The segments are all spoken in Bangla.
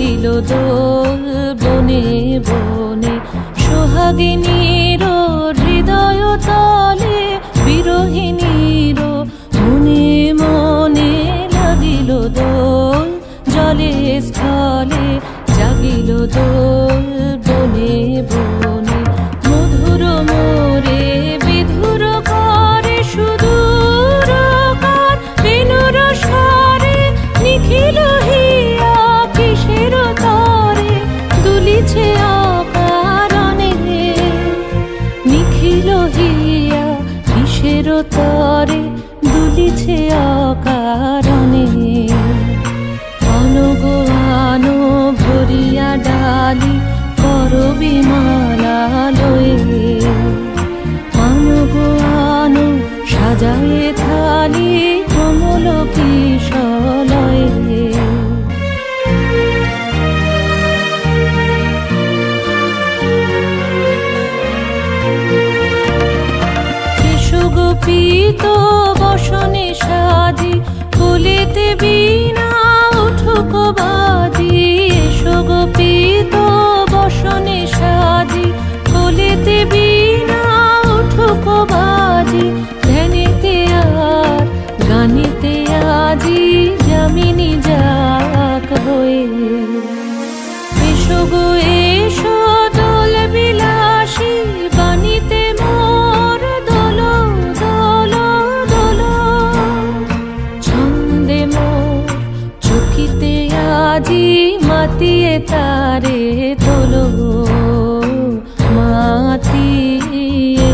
লাগিল দোল বনে বনে, সোহাগিনীর হৃদয় তলে, বিরহিণীর মনে মনে লাগিল দোল, জলে স্থলে জাগিল দোল বনে বনে। মধুর মোরে বিধুর করে সুদূর কার, বেণুর স্বরে নিখিল হিয়া কিসের তরে, দুলিছে অকারণে নিখিল হিয়া কিসের তরে, দুলিছে অকারণে। আনো আনো ভরিয়া ডালি করবি মালা লয়ে, আনো আনো সাজায়ে থালি কমল কিশলয়ে। গোপীত বসনে সাজি, কুলিতে বীণা উঠুক বাজি। এসো গোপীত বসনে সাজি, কুলিতে বীণা উঠুক বাজি। ধ্যানিতে আর গানিতে আজি যামিনী যাক হয়ে। এসো গো এসো দোল বিলাসী, বাণীতে মোর দোল দোল দোল। ছন্দে মোর চকিতে আজি মাতিয়ে তারে তোলো মাতিয়ে।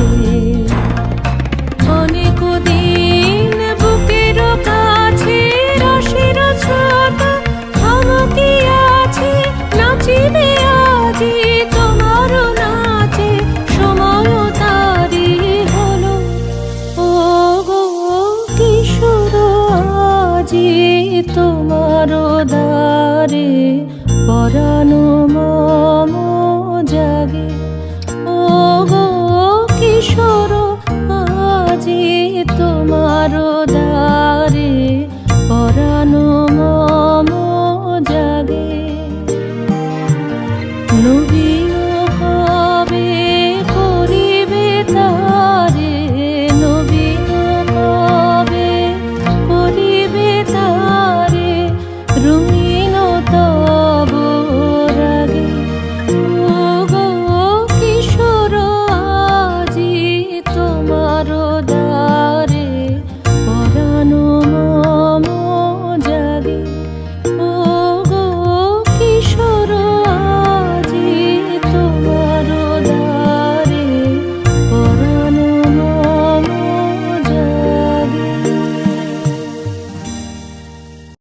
অনেক দিন বুকের কাছে রসের ছোট থমকি আছে, নাচিবে আজি তোমার নাচে সময় তারি হলো। ও গো কিশোর আজি তোমার দ্বারে, পরানো মম জাগে। ও গো কিশোর আজি তোমার দ্বারে, পরানো মম জাগে। নবী